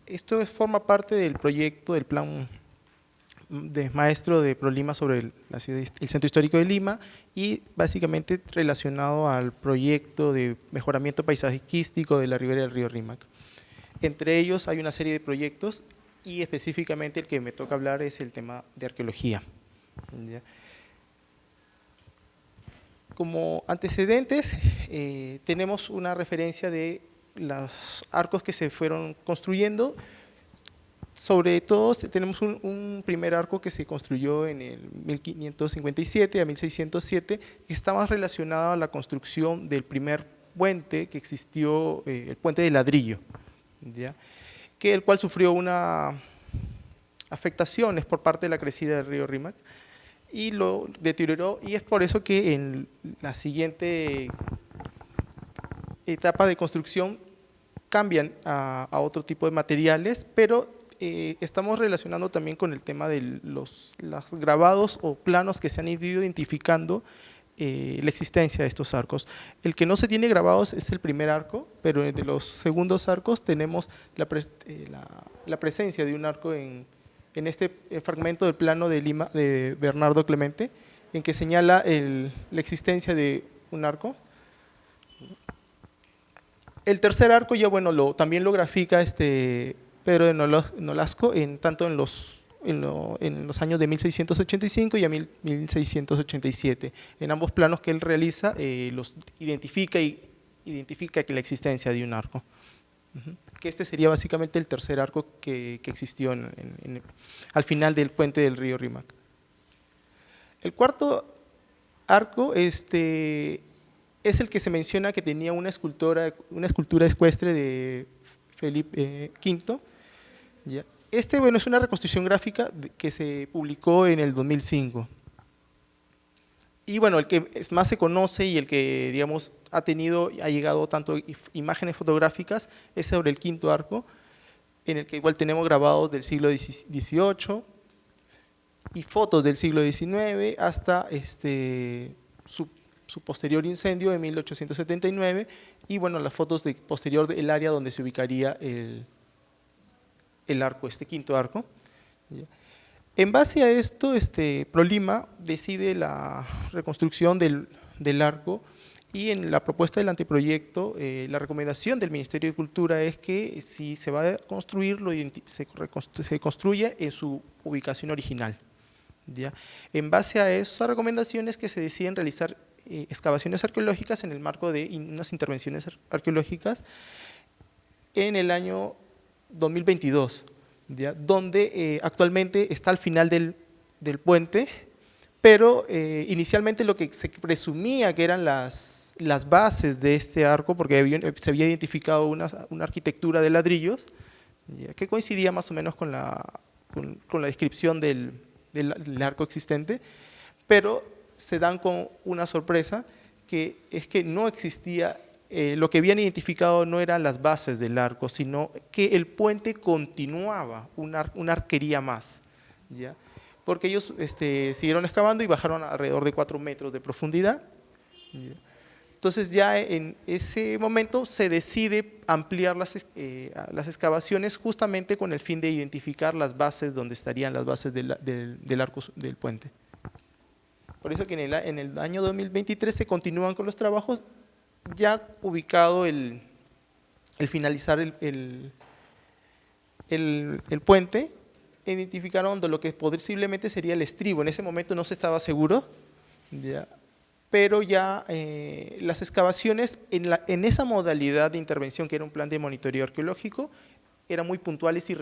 Esto forma parte del proyecto del plan de maestro de ProLima sobre el centro histórico de Lima y básicamente relacionado al proyecto de mejoramiento paisajístico de la ribera del río Rímac. Entre ellos hay una serie de proyectos y específicamente el que me toca hablar es el tema de arqueología. ¿Ya? Como antecedentes tenemos una referencia de los arcos que se fueron construyendo. Sobre todo tenemos un primer arco que se construyó en el 1557 a 1607, que está más relacionado a la construcción del primer puente que existió, el puente de ladrillo, ¿ya? Que el cual sufrió una afectaciones por parte de la crecida del río Rímac y lo deterioró, y es por eso que en la siguiente etapa de construcción cambian a otro tipo de materiales, pero estamos relacionando también con el tema de los grabados o planos que se han ido identificando la existencia de estos arcos. El que no se tiene grabados es el primer arco, pero de los segundos arcos tenemos la presencia de un arco en este fragmento del plano de Lima de Bernardo Clemente, en que señala la existencia de un arco. El tercer arco ya bueno también lo grafica Pedro de Nolasco tanto en los años de 1685 y a 1687. En ambos planos que él realiza los identifica que la existencia de un arco. Que este sería básicamente el tercer arco que existió al final del puente del río Rímac. El cuarto arco es el que se menciona que tenía una escultura ecuestre de Felipe V. ¿Ya? Bueno, es una reconstrucción gráfica que se publicó en el 2005. Y bueno, el que más se conoce y el que, digamos, ha llegado tanto imágenes fotográficas es sobre el quinto arco, en el que igual tenemos grabados del siglo XVIII y fotos del siglo XIX hasta su posterior incendio en 1879 y bueno, las fotos posterior del área donde se ubicaría el arco, quinto arco. En base a esto, ProLima decide la reconstrucción del arco y en la propuesta del anteproyecto, la recomendación del Ministerio de Cultura es que si se va a construir, se construya en su ubicación original. ¿Ya? En base a esas recomendaciones que se deciden realizar excavaciones arqueológicas en el marco de unas intervenciones arqueológicas en el año 2022, ¿ya? Donde actualmente está al final del puente, pero inicialmente lo que se presumía que eran las bases de este arco, porque se había identificado una arquitectura de ladrillos, ¿ya? Que coincidía más o menos con la descripción del arco existente, pero se dan con una sorpresa, que es que no existía, lo que habían identificado no eran las bases del arco, sino que el puente continuaba, una arquería más, ¿ya? Porque ellos siguieron excavando y bajaron alrededor de 4 metros de profundidad, ¿ya? Entonces ya en ese momento se decide ampliar las excavaciones justamente con el fin de identificar las bases, donde estarían las bases del arco del puente. Por eso que en el año 2023 se continúan con los trabajos, ya ubicado el finalizar el puente, identificaron lo que posiblemente sería el estribo. En ese momento no se estaba seguro, ¿ya? Pero ya las excavaciones en esa modalidad de intervención, que era un plan de monitoreo arqueológico, eran muy puntuales y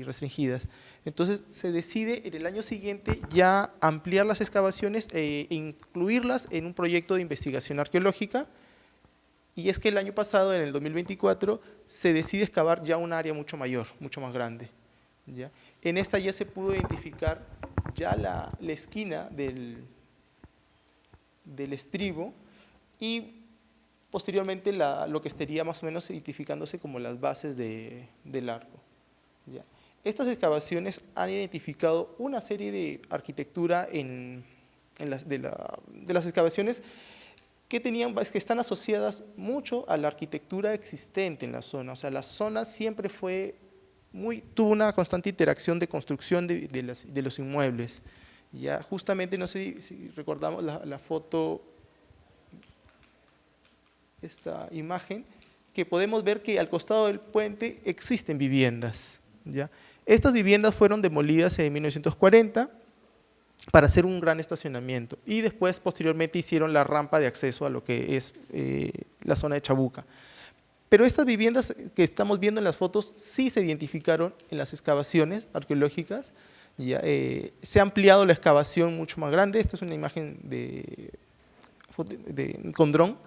restringidas. Entonces se decide en el año siguiente ya ampliar las excavaciones e incluirlas en un proyecto de investigación arqueológica, y es que el año pasado, en el 2024, se decide excavar ya un área mucho mayor, mucho más grande, ¿ya? En esta ya se pudo identificar ya la esquina del estribo y posteriormente lo que estaría más o menos identificándose como las bases del arco, ¿ya? Estas excavaciones han identificado una serie de arquitectura de las excavaciones que están asociadas mucho a la arquitectura existente en la zona. O sea, la zona siempre fue tuvo una constante interacción de construcción de los inmuebles. Ya justamente, no sé si recordamos la foto, esta imagen, que podemos ver que al costado del puente existen viviendas. ¿Ya? Estas viviendas fueron demolidas en 1940 para hacer un gran estacionamiento y después, posteriormente, hicieron la rampa de acceso a lo que es la zona de Chabuca. Pero estas viviendas que estamos viendo en las fotos sí se identificaron en las excavaciones arqueológicas. Ya, se ha ampliado la excavación mucho más grande. Esta es una imagen con dron,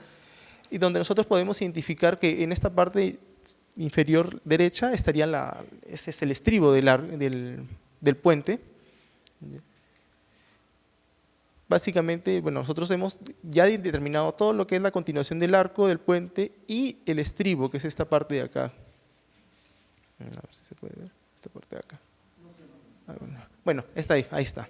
y donde nosotros podemos identificar que en esta parte inferior derecha estaría ese es el estribo del puente. Básicamente, bueno, nosotros hemos ya determinado todo lo que es la continuación del arco, del puente y el estribo, que es esta parte de acá. A ver si se puede ver, esta parte de acá. Bueno, está ahí está.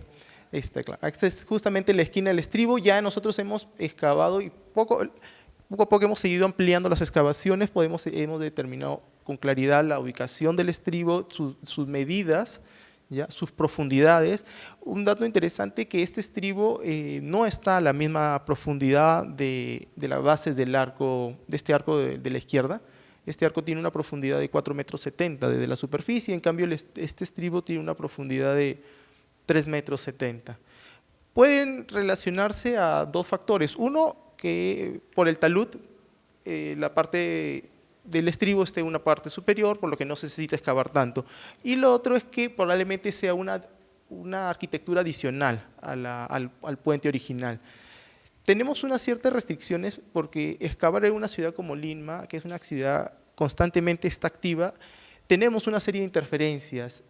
Ahí está, claro. Esta es justamente la esquina del estribo. Ya nosotros hemos excavado y poco a poco hemos seguido ampliando las excavaciones, hemos determinado con claridad la ubicación del estribo, sus medidas, ¿ya? Sus profundidades. Un dato interesante, que este estribo no está a la misma profundidad de las bases del arco, de este arco de la izquierda. Este arco tiene una profundidad de 4,70 metros desde la superficie, en cambio este estribo tiene una profundidad de 3,70 metros. Pueden relacionarse a dos factores. Uno, que por el talud, la parte del estribo esté en una parte superior, por lo que no se necesita excavar tanto. Y lo otro es que probablemente sea una arquitectura adicional al puente original. Tenemos unas ciertas restricciones porque excavar en una ciudad como Lima, que es una ciudad constantemente está activa, tenemos una serie de interferencias.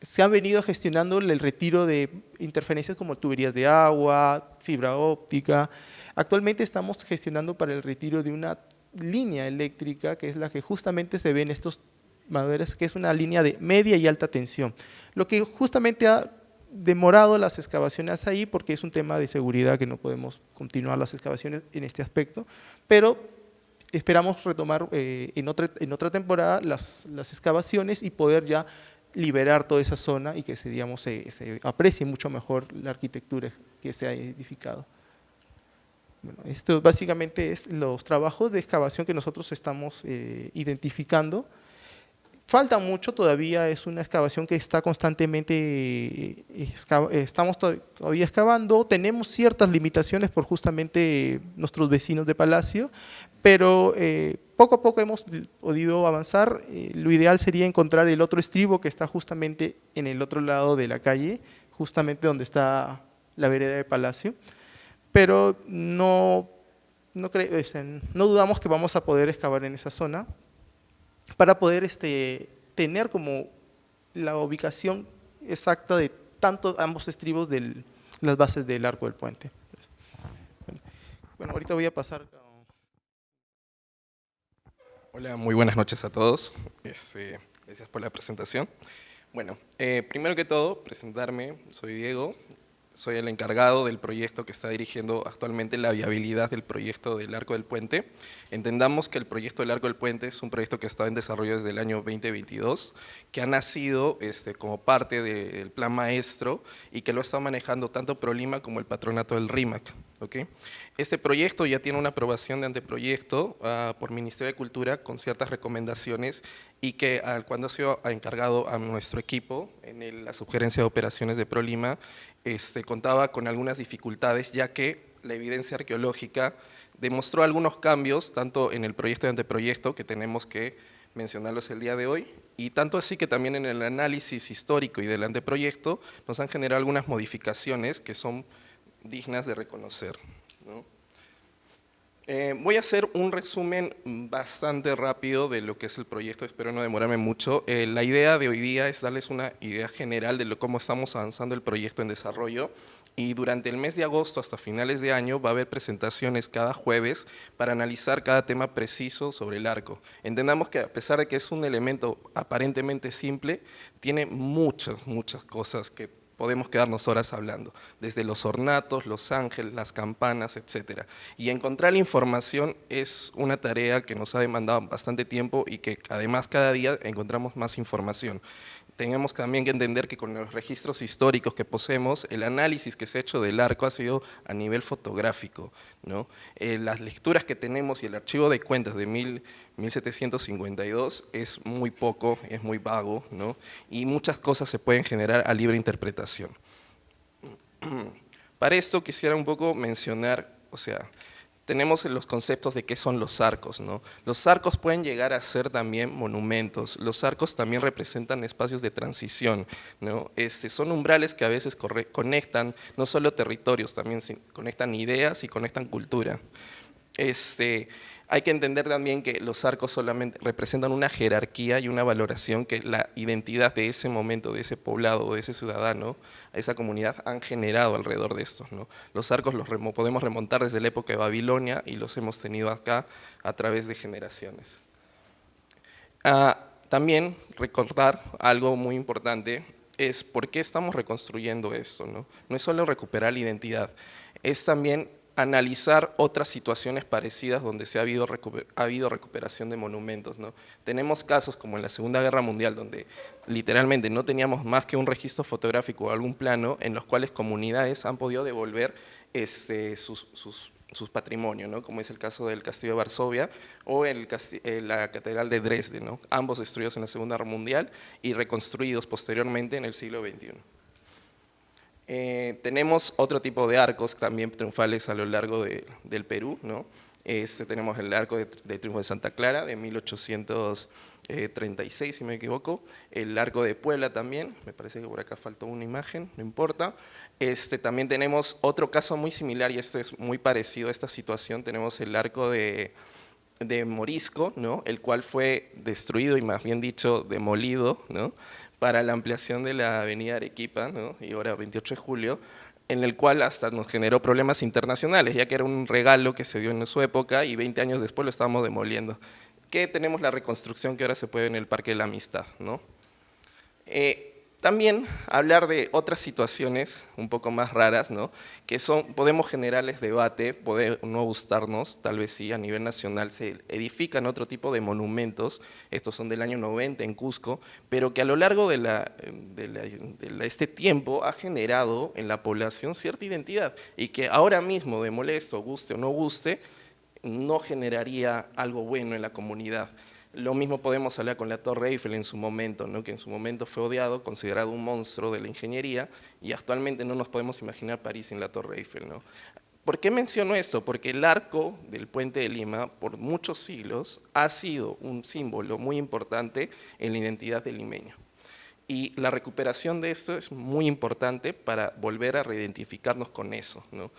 Se ha venido gestionando el retiro de interferencias como tuberías de agua, fibra óptica. Actualmente estamos gestionando para el retiro de una línea eléctrica, que es la que justamente se ve en estos maderas, que es una línea de media y alta tensión, lo que justamente ha demorado las excavaciones ahí, porque es un tema de seguridad que no podemos continuar las excavaciones en este aspecto, pero esperamos retomar en otra temporada las excavaciones y poder ya liberar toda esa zona y que se aprecie mucho mejor la arquitectura que se ha edificado. Bueno, esto básicamente es los trabajos de excavación que nosotros estamos identificando. Falta mucho todavía, es una excavación que está constantemente, estamos todavía excavando, tenemos ciertas limitaciones por justamente nuestros vecinos de Palacio, pero poco a poco hemos podido avanzar. Lo ideal sería encontrar el otro estribo que está justamente en el otro lado de la calle, justamente donde está la vereda de Palacio, pero no dudamos que vamos a poder excavar en esa zona, para poder tener como la ubicación exacta de ambos estribos de las bases del arco del puente. Bueno, ahorita voy a pasar. Hola, muy buenas noches a todos. Gracias por la presentación. Bueno, primero que todo, presentarme, soy Diego. Soy el encargado del proyecto que está dirigiendo actualmente la viabilidad del proyecto del Arco del Puente. Entendamos que el proyecto del Arco del Puente es un proyecto que está en desarrollo desde el año 2022, que ha nacido como parte del plan maestro y que lo está manejando tanto ProLima como el patronato del RIMAC. ¿Okay? Este proyecto ya tiene una aprobación de anteproyecto por Ministerio de Cultura con ciertas recomendaciones y que cuando ha sido encargado a nuestro equipo en la subgerencia de operaciones de ProLima, contaba con algunas dificultades, ya que la evidencia arqueológica demostró algunos cambios, tanto en el proyecto y anteproyecto, que tenemos que mencionarlos el día de hoy, y tanto así que también en el análisis histórico y del anteproyecto nos han generado algunas modificaciones que son dignas de reconocer, ¿no? Voy a hacer un resumen bastante rápido de lo que es el proyecto, espero no demorarme mucho. La idea de hoy día es darles una idea general de cómo estamos avanzando el proyecto en desarrollo, y durante el mes de agosto hasta finales de año va a haber presentaciones cada jueves para analizar cada tema preciso sobre el arco. Entendamos que a pesar de que es un elemento aparentemente simple, tiene muchas cosas que podemos quedarnos horas hablando, desde los ornatos, los ángeles, las campanas, etc. Y encontrar la información es una tarea que nos ha demandado bastante tiempo y que además cada día encontramos más información. Tenemos también que entender que con los registros históricos que poseemos, el análisis que se ha hecho del arco ha sido a nivel fotográfico, ¿no? Las lecturas que tenemos y el archivo de cuentas de 1752 es muy poco, es muy vago, ¿no? Y muchas cosas se pueden generar a libre interpretación. Para esto quisiera un poco mencionar, o sea, tenemos los conceptos de qué son los arcos, ¿no? Los arcos pueden llegar a ser también monumentos, los arcos también representan espacios de transición, ¿no? Son umbrales que a veces conectan no solo territorios, también conectan ideas y conectan cultura. Hay que entender también que los arcos solamente representan una jerarquía y una valoración que la identidad de ese momento, de ese poblado, de ese ciudadano, esa comunidad han generado alrededor de estos, ¿no? Los arcos los podemos remontar desde la época de Babilonia y los hemos tenido acá a través de generaciones. También recordar algo muy importante es por qué estamos reconstruyendo esto, ¿no? No es solo recuperar la identidad, es también analizar otras situaciones parecidas donde ha habido recuperación de monumentos, ¿no? Tenemos casos como en la Segunda Guerra Mundial, donde literalmente no teníamos más que un registro fotográfico o algún plano en los cuales comunidades han podido devolver sus patrimonios, ¿no? Como es el caso del Castillo de Varsovia o la Catedral de Dresde, ¿no? Ambos destruidos en la Segunda Guerra Mundial y reconstruidos posteriormente en el siglo XXI. Tenemos otro tipo de arcos también triunfales a lo largo del Perú, ¿no? Tenemos el arco de triunfo de Santa Clara de 1836, si me equivoco, el arco de Puebla también, me parece que por acá faltó una imagen, no importa. También tenemos otro caso muy similar y este es muy parecido a esta situación, tenemos el arco de Morisco, ¿no? El cual fue destruido y más bien dicho demolido, ¿no? Para la ampliación de la avenida Arequipa, ¿no? Y ahora 28 de julio, en el cual hasta nos generó problemas internacionales, ya que era un regalo que se dio en su época y 20 años después lo estábamos demoliendo. Que tenemos la reconstrucción que ahora se puede en el Parque de la Amistad, ¿no? También hablar de otras situaciones un poco más raras, ¿no? Que podemos generarles debate, puede no gustarnos, tal vez sí, a nivel nacional se edifican otro tipo de monumentos, estos son del año 90 en Cusco, pero que a lo largo de este tiempo ha generado en la población cierta identidad y que ahora mismo, de molesto, guste o no guste, no generaría algo bueno en la comunidad. Lo mismo podemos hablar con la Torre Eiffel en su momento, ¿no? Que en su momento fue odiado, considerado un monstruo de la ingeniería, y actualmente no nos podemos imaginar París sin la Torre Eiffel, ¿no? ¿Por qué menciono esto? Porque el arco del Puente de Lima, por muchos siglos, ha sido un símbolo muy importante en la identidad del limeño. Y la recuperación de esto es muy importante para volver a reidentificarnos con eso, ¿no?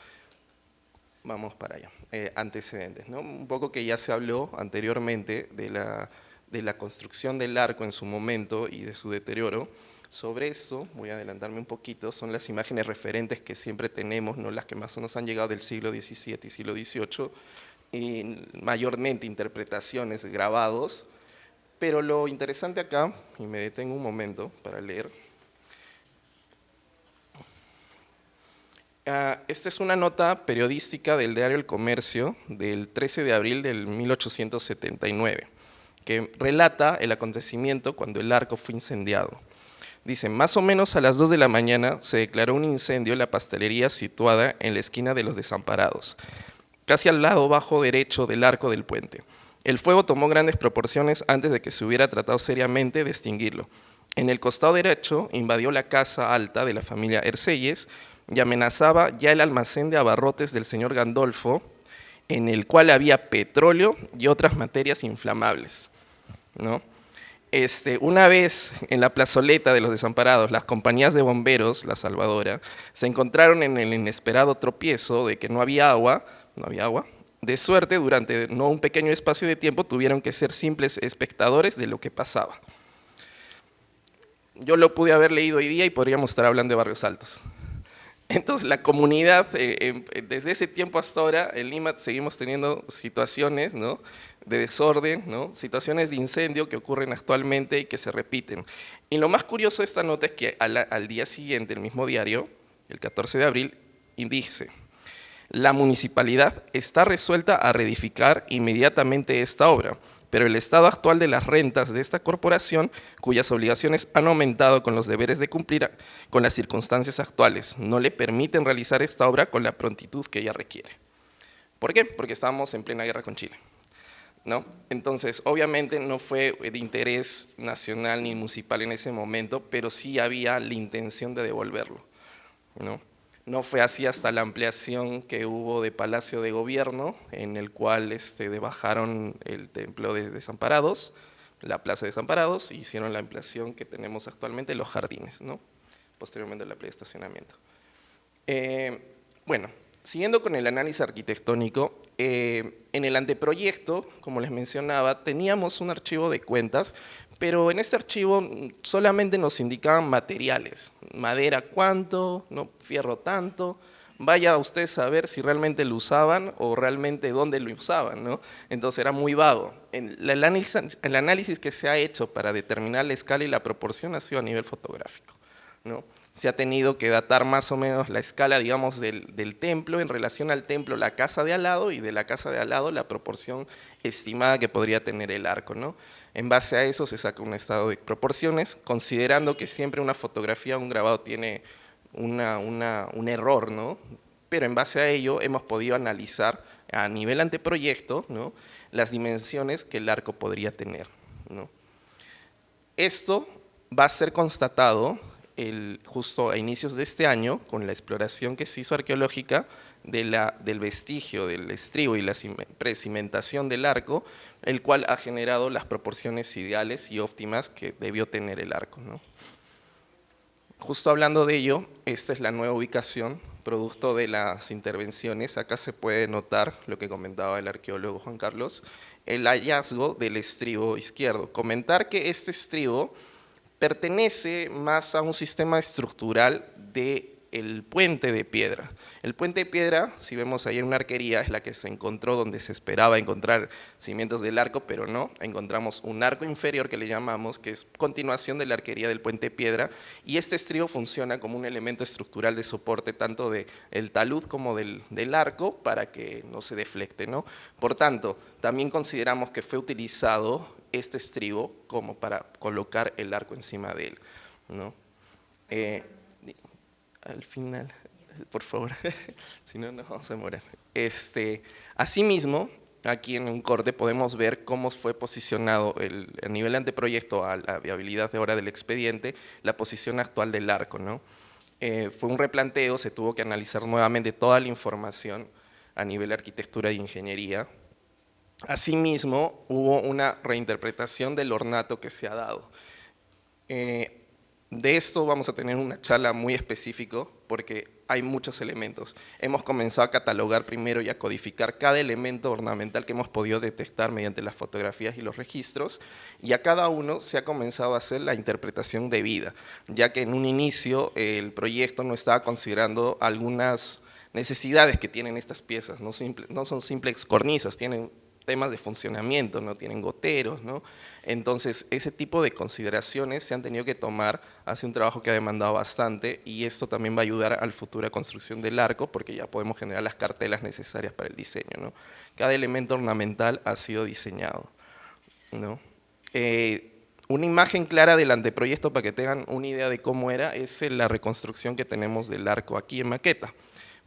Vamos para allá. Antecedentes, ¿no? Un poco que ya se habló anteriormente de la construcción del arco en su momento y de su deterioro. Sobre eso, voy a adelantarme un poquito, son las imágenes referentes que siempre tenemos, ¿no? Las que más nos han llegado del siglo XVII y siglo XVIII, y mayormente interpretaciones, grabados, pero lo interesante acá, y me detengo un momento para leer, esta es una nota periodística del diario El Comercio del 13 de abril del 1879, que relata el acontecimiento cuando el arco fue incendiado. Dice, más o menos a las 2 de la mañana se declaró un incendio en la pastelería situada en la esquina de los Desamparados, casi al lado bajo derecho del arco del puente. El fuego tomó grandes proporciones antes de que se hubiera tratado seriamente de extinguirlo. En el costado derecho invadió la casa alta de la familia Ercelles y amenazaba ya el almacén de abarrotes del señor Gandolfo, en el cual había petróleo y otras materias inflamables, ¿no? Una vez en la plazoleta de los Desamparados, las compañías de bomberos, la Salvadora, se encontraron en el inesperado tropiezo de que no había agua. De suerte, durante no un pequeño espacio de tiempo, tuvieron que ser simples espectadores de lo que pasaba. Yo lo pude haber leído hoy día y podríamos estar hablando de Barrios Altos. Entonces, la comunidad, desde ese tiempo hasta ahora, en Lima seguimos teniendo situaciones, ¿no? de desorden, ¿no? Situaciones de incendio que ocurren actualmente y que se repiten. Y lo más curioso de esta nota es que al día siguiente, el mismo diario, el 14 de abril, dice: la municipalidad está resuelta a reedificar inmediatamente esta obra, pero el estado actual de las rentas de esta corporación, cuyas obligaciones han aumentado con los deberes de cumplir con las circunstancias actuales, no le permiten realizar esta obra con la prontitud que ella requiere. ¿Por qué? Porque estábamos en plena guerra con Chile, ¿no? Entonces, obviamente no fue de interés nacional ni municipal en ese momento, pero sí había la intención de devolverlo, ¿no? No fue así hasta la ampliación que hubo de Palacio de Gobierno, en el cual bajaron el templo de Desamparados, la plaza de Desamparados, y hicieron la ampliación que tenemos actualmente, los jardines, ¿no? Posteriormente la playa de estacionamiento. Bueno, siguiendo con el análisis arquitectónico, en el anteproyecto, como les mencionaba, teníamos un archivo de cuentas, pero en este archivo solamente nos indicaban materiales, madera cuánto, ¿no? Fierro tanto, vaya ustedes a ver si realmente lo usaban o realmente dónde lo usaban, ¿no? Entonces era muy vago. El análisis que se ha hecho para determinar la escala y la proporción ha sido a nivel fotográfico, ¿no? Se ha tenido que datar más o menos la escala, digamos, del templo en relación al templo, la casa de al lado, y de la casa de al lado la proporción estimada que podría tener el arco, ¿no? En base a eso se saca un estado de proporciones, considerando que siempre una fotografía o un grabado tiene un error, ¿no? Pero en base a ello hemos podido analizar a nivel anteproyecto, ¿no?, las dimensiones que el arco podría tener, ¿no? Esto va a ser constatado justo a inicios de este año, con la exploración que se hizo arqueológica del vestigio del estribo y la precimentación del arco, el cual ha generado las proporciones ideales y óptimas que debió tener el arco, ¿no? Justo hablando de ello, esta es la nueva ubicación, producto de las intervenciones. Acá se puede notar lo que comentaba el arqueólogo Juan Carlos, el hallazgo del estribo izquierdo. Comentar que este estribo pertenece más a un sistema estructural del puente de piedra. El puente de piedra, si vemos ahí en una arquería, es la que se encontró donde se esperaba encontrar cimientos del arco, pero no, encontramos un arco inferior que le llamamos, que es continuación de la arquería del puente de piedra, y este estribo funciona como un elemento estructural de soporte tanto del talud como del arco para que no se deflecte, ¿no? Por tanto, también consideramos que fue utilizado este estribo como para colocar el arco encima de él, ¿no? Al final, por favor, si no nos vamos a demorar. Asimismo, aquí en un corte podemos ver cómo fue posicionado a nivel anteproyecto a la viabilidad de hora del expediente, la posición actual del arco, ¿no? Fue un replanteo, se tuvo que analizar nuevamente toda la información a nivel de arquitectura e ingeniería. Asimismo, hubo una reinterpretación del ornato que se ha dado. De esto vamos a tener una charla muy específica porque hay muchos elementos. Hemos comenzado a catalogar primero y a codificar cada elemento ornamental que hemos podido detectar mediante las fotografías y los registros, y a cada uno se ha comenzado a hacer la interpretación debida, ya que en un inicio el proyecto no estaba considerando algunas necesidades que tienen estas piezas, no son simples cornisas, tienen temas de funcionamiento, no tienen goteros, ¿no? Entonces, ese tipo de consideraciones se han tenido que tomar, hace un trabajo que ha demandado bastante, y esto también va a ayudar a la futura construcción del arco, porque ya podemos generar las cartelas necesarias para el diseño, ¿no? Cada elemento ornamental ha sido diseñado, ¿no? Una imagen clara del anteproyecto, para que tengan una idea de cómo era, es la reconstrucción que tenemos del arco aquí en maqueta.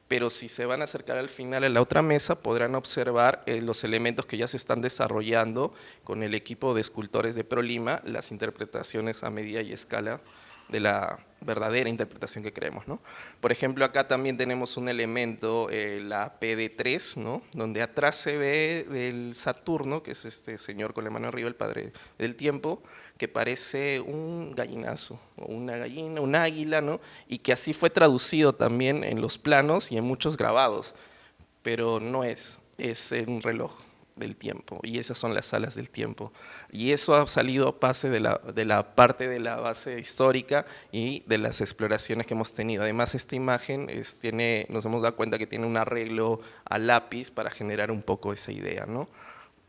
Pero si se van a acercar al final a la otra mesa, podrán observar los elementos que ya se están desarrollando con el equipo de escultores de ProLima, las interpretaciones a medida y escala de la verdadera interpretación que creemos, ¿no? Por ejemplo, acá también tenemos un elemento, la PD3, ¿no?, donde atrás se ve el Saturno, que es este señor con la mano arriba, el padre del tiempo, que parece un gallinazo, o una gallina, un águila, ¿no?, y que así fue traducido también en los planos y en muchos grabados, pero no es un reloj del tiempo, y esas son las salas del tiempo, y eso ha salido a base de la parte de la base histórica y de las exploraciones que hemos tenido. Además, esta imagen nos hemos dado cuenta que tiene un arreglo a lápiz para generar un poco esa idea, ¿no?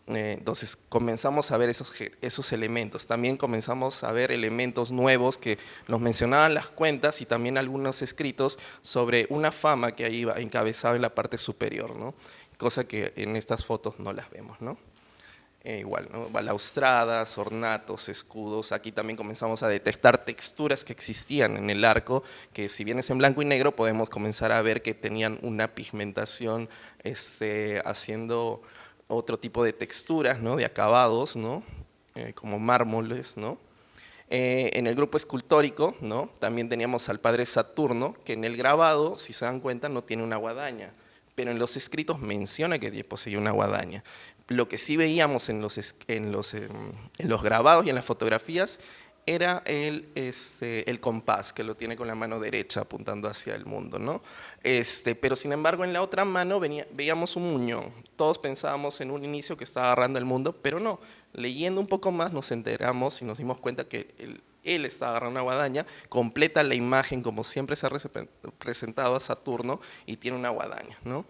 Entonces comenzamos a ver esos elementos. También comenzamos a ver elementos nuevos que nos mencionaban las cuentas y también algunos escritos sobre una fama que ahí iba encabezada en la parte superior, ¿no? Cosa que en estas fotos no las vemos, ¿no? Igual, ¿no? Balaustradas, ornatos, escudos. Aquí también comenzamos a detectar texturas que existían en el arco, que si bien es en blanco y negro, podemos comenzar a ver que tenían una pigmentación haciendo otro tipo de texturas, ¿no? De acabados, ¿no? Como mármoles, ¿no? En el grupo escultórico, ¿no? También teníamos al padre Saturno, que en el grabado, si se dan cuenta, no tiene una guadaña, pero en los escritos menciona que poseía una guadaña. Lo que sí veíamos en los grabados y en las fotografías era el compás, que lo tiene con la mano derecha apuntando hacia el mundo, ¿no? Pero sin embargo en la otra mano veíamos un muñón. Todos pensábamos en un inicio que estaba agarrando el mundo, pero no. Leyendo un poco más nos enteramos y nos dimos cuenta que él está agarrando una guadaña, completa la imagen como siempre se ha presentado a Saturno y tiene una guadaña, ¿no?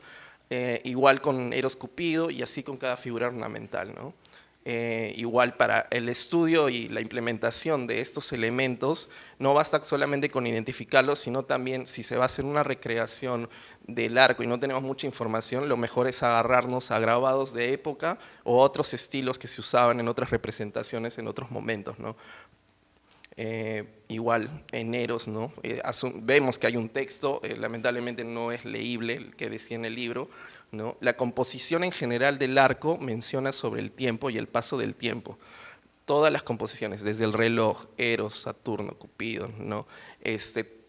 Igual con Eros Cupido y así con cada figura ornamental, ¿no? Igual para el estudio y la implementación de estos elementos no basta solamente con identificarlos, sino también si se va a hacer una recreación del arco y no tenemos mucha información, lo mejor es agarrarnos a grabados de época o otros estilos que se usaban en otras representaciones en otros momentos, ¿no? Igual en Eros, ¿no? Vemos que hay un texto, lamentablemente no es leíble el que decía en el libro, ¿no? La composición en general del arco menciona sobre el tiempo y el paso del tiempo. Todas las composiciones, desde el reloj, Eros, Saturno, Cupido, ¿no?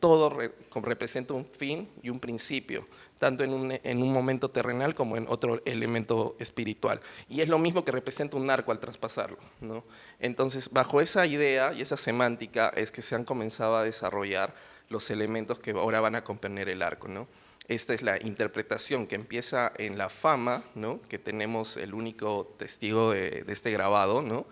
Todo representa un fin y un principio, tanto en un momento terrenal como en otro elemento espiritual. Y es lo mismo que representa un arco al traspasarlo, ¿no? Entonces, bajo esa idea y esa semántica es que se han comenzado a desarrollar los elementos que ahora van a componer el arco, ¿no? Esta es la interpretación que empieza en la fama, ¿no? Que tenemos el único testigo de este grabado, ¿no?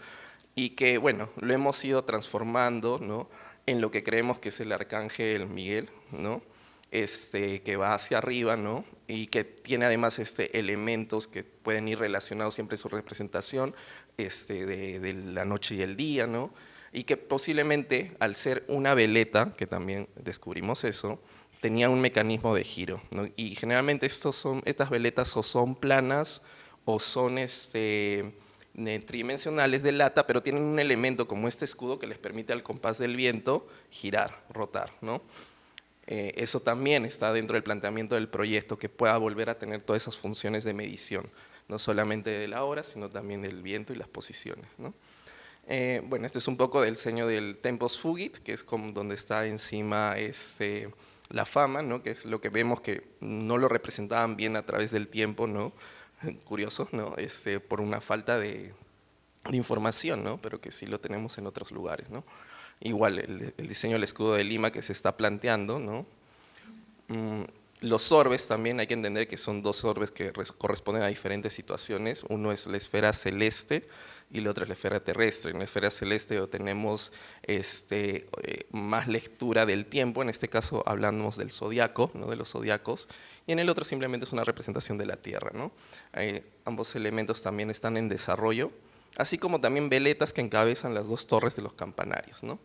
Y que, bueno, lo hemos ido transformando, ¿no? En lo que creemos que es el arcángel Miguel, ¿no? Que va hacia arriba, ¿no? Y que tiene además elementos que pueden ir relacionados siempre en su representación, de la noche y el día, ¿no? Y que posiblemente al ser una veleta, que también descubrimos eso, tenía un mecanismo de giro, ¿no? Y generalmente estas veletas o son planas o son tridimensionales de lata, pero tienen un elemento como este escudo que les permite al compás del viento girar, rotar, ¿no? Eso también está dentro del planteamiento del proyecto, que pueda volver a tener todas esas funciones de medición, no solamente de la hora, sino también del viento y las posiciones, ¿no? Bueno, este es un poco del diseño del Tempus Fugit, que es como donde está encima la fama, ¿no? Que es lo que vemos que no lo representaban bien a través del tiempo, ¿no? Curioso, ¿no? Por una falta de información, ¿no? Pero que sí lo tenemos en otros lugares, ¿no? Igual el diseño del escudo de Lima que se está planteando, ¿no? Los orbes también hay que entender que son dos orbes que corresponden a diferentes situaciones. Uno es la esfera celeste y la otra es la esfera terrestre. En la esfera celeste tenemos más lectura del tiempo, en este caso hablamos del zodiaco, ¿no? De los zodiacos, y en el otro simplemente es una representación de la Tierra, ¿no? Ambos elementos también están en desarrollo, así como también veletas que encabezan las dos torres de los campanarios, ¿no?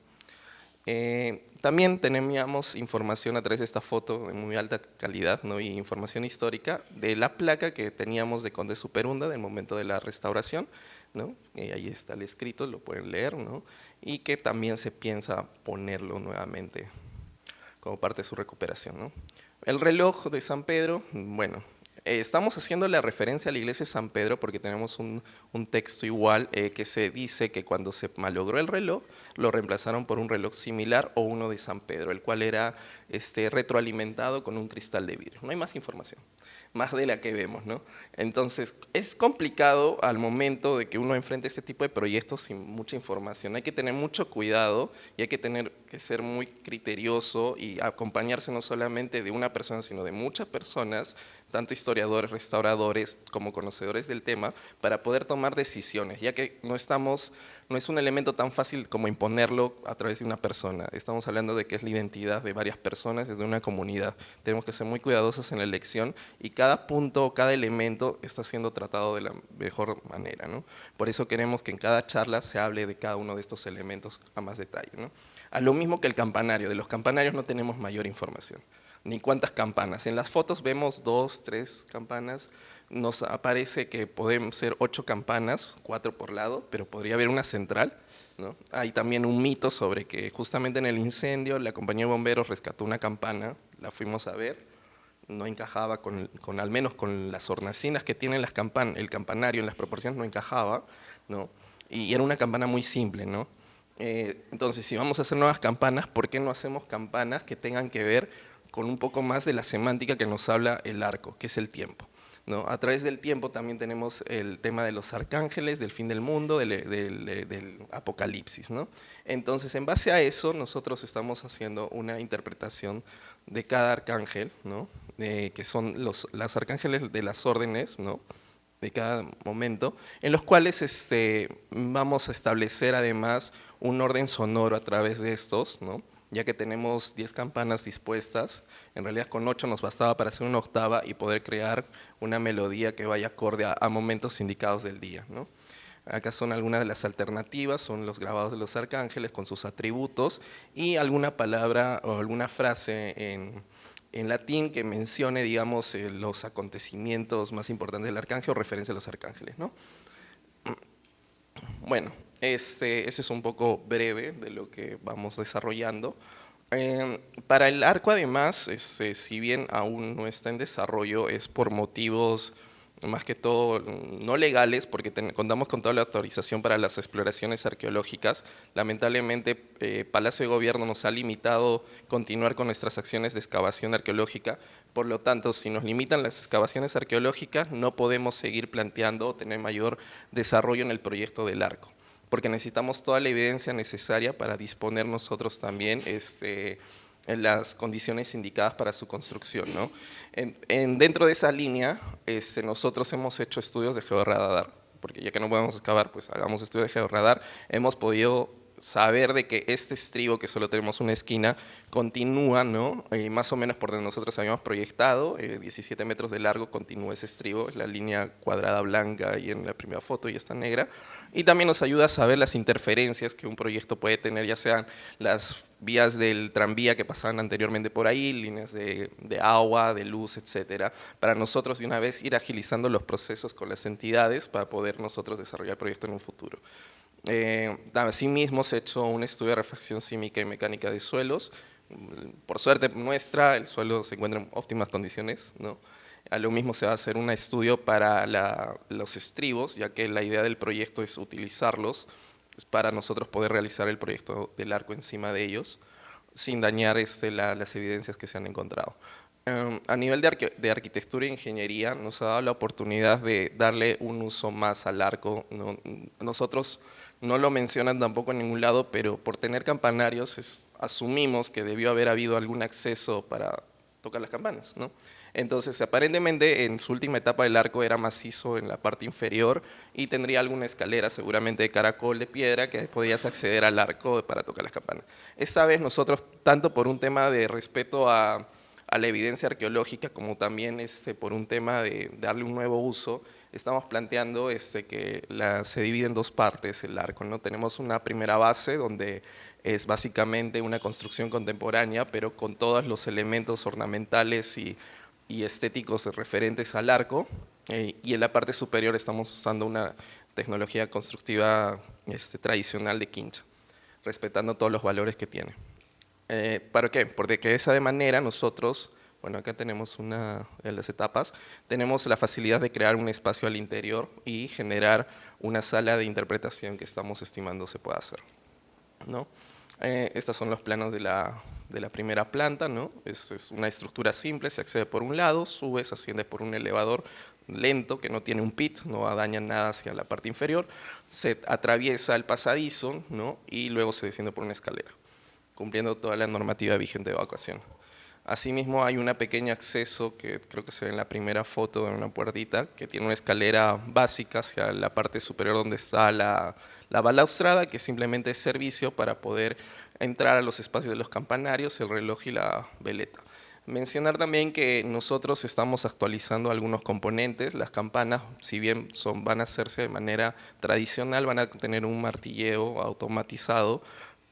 También teníamos información a través de esta foto de muy alta calidad, ¿no? Y información histórica de la placa que teníamos de Conde Superunda del momento de la restauración, ¿no? Ahí está el escrito, lo pueden leer, ¿no? Y que también se piensa ponerlo nuevamente como parte de su recuperación, ¿no? El reloj de San Pedro, bueno, estamos haciendo la referencia a la iglesia de San Pedro porque tenemos un texto igual que se dice que cuando se malogró el reloj, lo reemplazaron por un reloj similar o uno de San Pedro, el cual era retroalimentado con un cristal de vidrio. No hay más información, más de la que vemos, ¿no? Entonces, es complicado al momento de que uno enfrente este tipo de proyectos sin mucha información. Hay que tener mucho cuidado y hay que tener que ser muy criterioso y acompañarse no solamente de una persona, sino de muchas personas, tanto historiadores, restauradores, como conocedores del tema, para poder tomar decisiones, ya que no estamos no es un elemento tan fácil como imponerlo a través de una persona. Estamos hablando de que es la identidad de varias personas, es de una comunidad. Tenemos que ser muy cuidadosos en la elección y cada punto, cada elemento está siendo tratado de la mejor manera, ¿no? Por eso queremos que en cada charla se hable de cada uno de estos elementos a más detalle, ¿no? A lo mismo que el campanario. De los campanarios no tenemos mayor información, ni cuántas campanas. En las fotos vemos 2, 3 campanas. Nos aparece que pueden ser 8 campanas, 4 por lado, pero podría haber una central, ¿no? Hay también un mito sobre que justamente en el incendio la compañía de bomberos rescató una campana, la fuimos a ver, no encajaba al menos con las hornacinas que tienen el campanario en las proporciones, no encajaba, ¿no? Y era una campana muy simple, ¿no? Entonces, si vamos a hacer nuevas campanas, ¿por qué no hacemos campanas que tengan que ver con un poco más de la semántica que nos habla el arco, que es el tiempo, ¿no? A través del tiempo también tenemos el tema de los arcángeles, del fin del mundo, del apocalipsis, ¿no? Entonces, en base a eso, nosotros estamos haciendo una interpretación de cada arcángel, ¿no? Que son los arcángeles de las órdenes, ¿no? De cada momento, en los cuales vamos a establecer además un orden sonoro a través de estos, ¿no? Ya que tenemos 10 campanas dispuestas, en realidad con 8 nos bastaba para hacer una octava y poder crear una melodía que vaya acorde a momentos indicados del día, ¿no? Acá son algunas de las alternativas, son los grabados de los arcángeles con sus atributos y alguna palabra o alguna frase en latín que mencione, digamos, los acontecimientos más importantes del arcángel o referencia a los arcángeles, ¿no? Bueno, ese es un poco breve de lo que vamos desarrollando. Para el arco, además, si bien aún no está en desarrollo, es por motivos más que todo no legales, porque contamos con toda la autorización para las exploraciones arqueológicas. Lamentablemente, Palacio de Gobierno nos ha limitado continuar con nuestras acciones de excavación arqueológica. Por lo tanto, si nos limitan las excavaciones arqueológicas, no podemos seguir planteando o tener mayor desarrollo en el proyecto del arco, porque necesitamos toda la evidencia necesaria para disponer nosotros también en las condiciones indicadas para su construcción, ¿no? Dentro de esa línea, nosotros hemos hecho estudios de georradar, porque ya que no podemos excavar, pues hagamos estudios de georradar. Hemos podido saber de que este estribo, que solo tenemos una esquina, continúa, ¿no? Más o menos por donde nosotros habíamos proyectado, 17 metros de largo, continúa ese estribo, es la línea cuadrada blanca ahí en la primera foto y está negra. Y también nos ayuda a saber las interferencias que un proyecto puede tener, ya sean las vías del tranvía que pasaban anteriormente por ahí, líneas de agua, de luz, etcétera, para nosotros de una vez ir agilizando los procesos con las entidades para poder nosotros desarrollar el proyecto en un futuro. Asimismo, se ha hecho un estudio de refracción sísmica y mecánica de suelos. Por suerte nuestra, el suelo se encuentra en óptimas condiciones, ¿no? A lo mismo se va a hacer un estudio para los estribos, ya que la idea del proyecto es utilizarlos para nosotros poder realizar el proyecto del arco encima de ellos, sin dañar las evidencias que se han encontrado. A nivel de arquitectura e ingeniería, nos ha dado la oportunidad de darle un uso más al arco, ¿no? Nosotros no lo mencionan tampoco en ningún lado, pero por tener campanarios asumimos que debió haber habido algún acceso para tocar las campanas, ¿no? Entonces, aparentemente en su última etapa el arco era macizo en la parte inferior y tendría alguna escalera seguramente de caracol de piedra que podías acceder al arco para tocar las campanas. Esta vez nosotros, tanto por un tema de respeto a la evidencia arqueológica como también por un tema de darle un nuevo uso, estamos planteando que se divide en dos partes el arco, ¿no? Tenemos una primera base donde es básicamente una construcción contemporánea, pero con todos los elementos ornamentales y estéticos referentes al arco, y en la parte superior estamos usando una tecnología constructiva tradicional de quincha, respetando todos los valores que tiene. ¿Para qué? Porque de esa manera nosotros, bueno, acá tenemos una de las etapas, tenemos la facilidad de crear un espacio al interior y generar una sala de interpretación que estamos estimando se pueda hacer, ¿no? Estos son los planos de la primera planta, ¿no? Es una estructura simple, se accede por un lado, subes, asciendes por un elevador lento que no tiene un pit, no daña nada hacia la parte inferior, se atraviesa el pasadizo, ¿no? Y luego se desciende por una escalera, cumpliendo toda la normativa vigente de evacuación. Asimismo, hay un pequeño acceso que creo que se ve en la primera foto, en una puertita, que tiene una escalera básica hacia la parte superior donde está la La balaustrada, que simplemente es servicio para poder entrar a los espacios de los campanarios, el reloj y la veleta. Mencionar también que nosotros estamos actualizando algunos componentes. Las campanas, si bien van a hacerse de manera tradicional, van a tener un martilleo automatizado.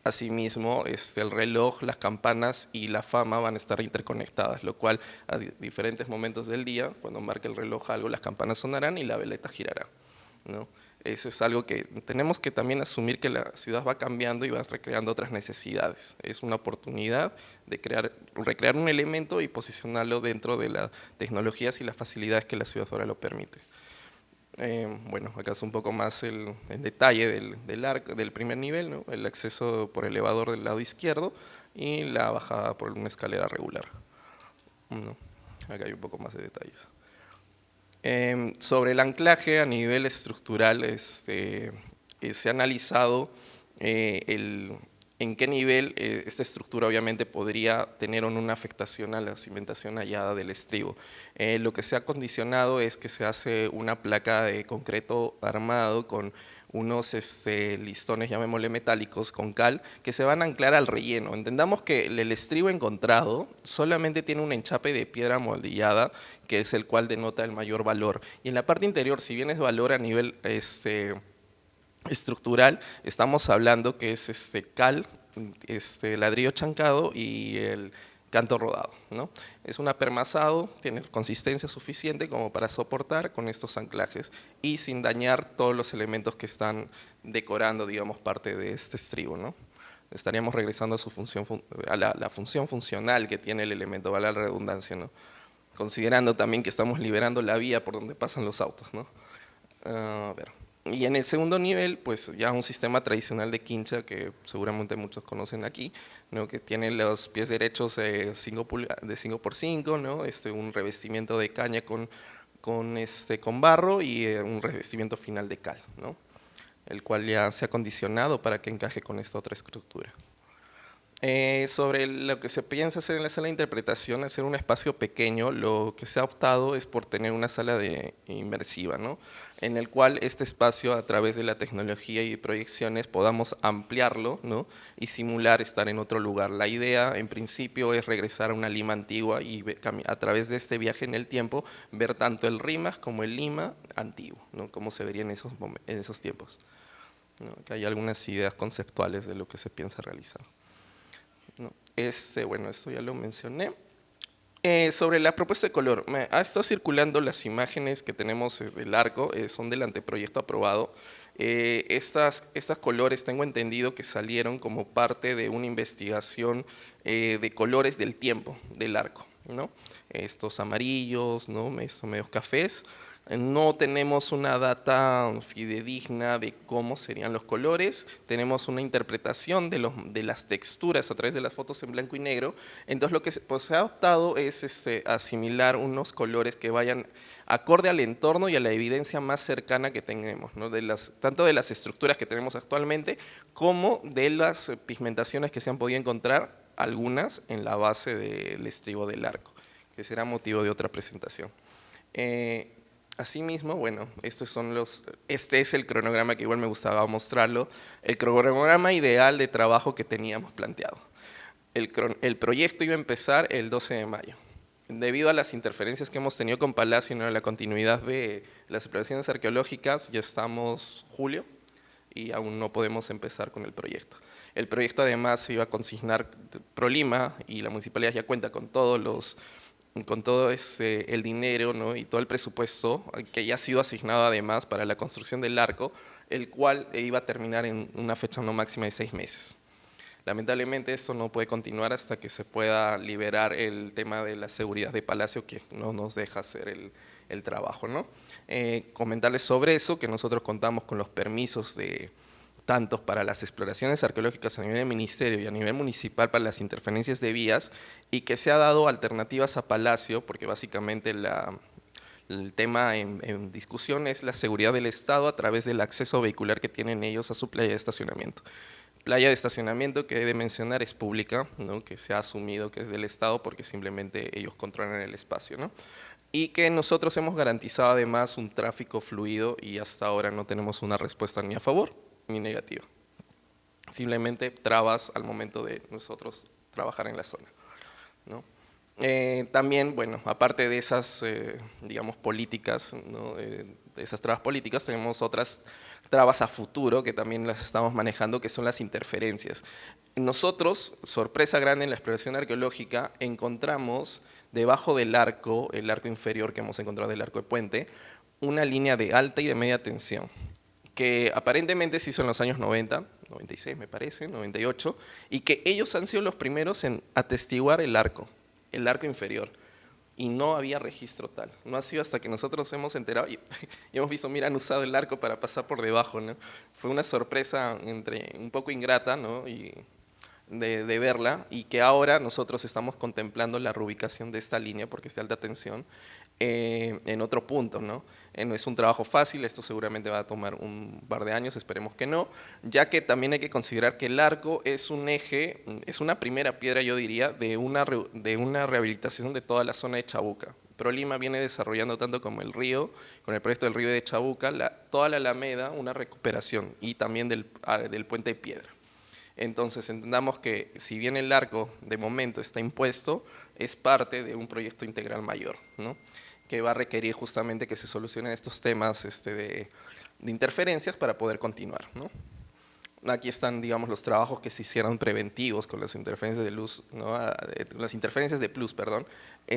Asimismo, el reloj, las campanas y la fama van a estar interconectadas, lo cual a diferentes momentos del día, cuando marque el reloj algo, las campanas sonarán y la veleta girará, ¿no? Eso es algo que tenemos que también asumir, que la ciudad va cambiando y va recreando otras necesidades. Es una oportunidad de recrear un elemento y posicionarlo dentro de las tecnologías y las facilidades que la ciudad ahora lo permite. Bueno, acá es un poco más el detalle del primer nivel, ¿no? El acceso por elevador del lado izquierdo y la bajada por una escalera regular, ¿no? Acá hay un poco más de detalles. Sobre el anclaje a nivel estructural, se ha analizado en qué nivel esta estructura obviamente podría tener una afectación a la cimentación hallada del estribo. Lo que se ha condicionado es que se hace una placa de concreto armado con unos listones, llamémosle metálicos, con cal, que se van a anclar al relleno. Entendamos que el estribo encontrado solamente tiene un enchape de piedra moldillada, que es el cual denota el mayor valor. Y en la parte interior, si bien es valor a nivel estructural, estamos hablando que es cal, ladrillo chancado y el canto rodado, ¿no? Es un apermazado, tiene consistencia suficiente como para soportar con estos anclajes y sin dañar todos los elementos que están decorando, digamos, parte de este estribo, ¿no? Estaríamos regresando a su función, a la función funcional que tiene el elemento, vale la redundancia, ¿no? Considerando también que estamos liberando la vía por donde pasan los autos, ¿no? A ver. Y en el segundo nivel, pues ya un sistema tradicional de quincha que seguramente muchos conocen aquí, ¿no? Que tiene los pies derechos de 5 por 5, ¿no? Un revestimiento de caña con barro y un revestimiento final de cal, ¿no? El cual ya se ha condicionado para que encaje con esta otra estructura. Sobre lo que se piensa hacer en la sala de interpretación, hacer un espacio pequeño, lo que se ha optado es por tener una sala inmersiva, ¿no? En el cual este espacio, a través de la tecnología y proyecciones, podamos ampliarlo, ¿no? Y simular estar en otro lugar. La idea, en principio, es regresar a una Lima antigua y a través de este viaje en el tiempo, ver tanto el Rimac como el Lima antiguo, ¿no? Cómo se vería en esos tiempos, ¿no? Que hay algunas ideas conceptuales de lo que se piensa realizar, ¿no? Bueno, esto ya lo mencioné. Sobre la propuesta de color, ha estado circulando las imágenes que tenemos del arco, son del anteproyecto aprobado. Estas colores tengo entendido que salieron como parte de una investigación de colores del tiempo del arco, ¿no? Estos amarillos, ¿no? Estos medios cafés. No tenemos una data fidedigna de cómo serían los colores, tenemos una interpretación de las texturas a través de las fotos en blanco y negro. Entonces lo que se ha optado es asimilar unos colores que vayan acorde al entorno y a la evidencia más cercana que tenemos, ¿no? Tanto de las estructuras que tenemos actualmente como de las pigmentaciones que se han podido encontrar, algunas en la base del estribo del arco, que será motivo de otra presentación. Asimismo, bueno, este es el cronograma que igual me gustaba mostrarlo, el cronograma ideal de trabajo que teníamos planteado. El proyecto iba a empezar el 12 de mayo. Debido a las interferencias que hemos tenido con Palacio y a la continuidad de las exploraciones arqueológicas, ya estamos julio y aún no podemos empezar con el proyecto. El proyecto además se iba a consignar Prolima y la municipalidad ya cuenta con todo el dinero, ¿no? Y todo el presupuesto que ya ha sido asignado además para la construcción del arco, el cual iba a terminar en una fecha no máxima de 6 meses. Lamentablemente esto no puede continuar hasta que se pueda liberar el tema de la seguridad de Palacio, que no nos deja hacer el trabajo, ¿no? Comentarles sobre eso, que nosotros contamos con los permisos tanto para las exploraciones arqueológicas a nivel del ministerio y a nivel municipal para las interferencias de vías, y que se ha dado alternativas a Palacio, porque básicamente el tema en discusión es la seguridad del Estado a través del acceso vehicular que tienen ellos a su playa de estacionamiento. Playa de estacionamiento que he de mencionar es pública, ¿no? Que se ha asumido que es del Estado porque simplemente ellos controlan el espacio, ¿no? Y que nosotros hemos garantizado además un tráfico fluido y hasta ahora no tenemos una respuesta ni a favor ni negativa. Simplemente trabas al momento de nosotros trabajar en la zona, ¿no? También, bueno, aparte de esas, digamos, políticas, ¿no? De esas trabas políticas, tenemos otras trabas a futuro que también las estamos manejando, que son las interferencias. Nosotros, sorpresa grande en la exploración arqueológica, encontramos debajo del arco, el arco inferior que hemos encontrado del arco de puente, una línea de alta y de media tensión, que aparentemente se hizo en los años 90, 96 me parece, 98, y que ellos han sido los primeros en atestiguar el arco inferior, y no había registro tal. No ha sido hasta que nosotros hemos enterado y hemos visto, mira, han usado el arco para pasar por debajo, ¿no? Fue una sorpresa un poco ingrata, ¿no? Y de verla, y que ahora nosotros estamos contemplando la reubicación de esta línea, porque es de alta tensión, en otro punto, ¿no? No es un trabajo fácil, esto seguramente va a tomar un par de años, esperemos que no, ya que también hay que considerar que el arco es un eje, es una primera piedra, yo diría, de una rehabilitación de toda la zona de Chabuca. ProLima viene desarrollando tanto como el río, con el proyecto del río de Chabuca, toda la Alameda, una recuperación, y también del puente de piedra. Entonces entendamos que si bien el arco de momento está impuesto, es parte de un proyecto integral mayor, ¿no? Que va a requerir justamente que se solucionen estos temas de interferencias para poder continuar, ¿no? Aquí están, digamos, los trabajos que se hicieron preventivos con las interferencias de luz, ¿no? Las interferencias de plus, perdón.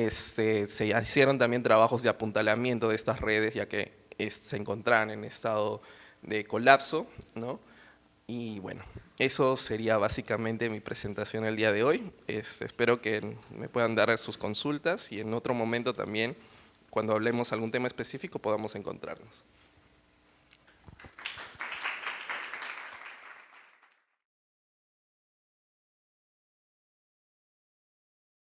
Se hicieron también trabajos de apuntalamiento de estas redes, ya que se encontraban en estado de colapso, ¿no? Y bueno, eso sería básicamente mi presentación el día de hoy. Espero que me puedan dar sus consultas y en otro momento también, cuando hablemos algún tema específico, podamos encontrarnos.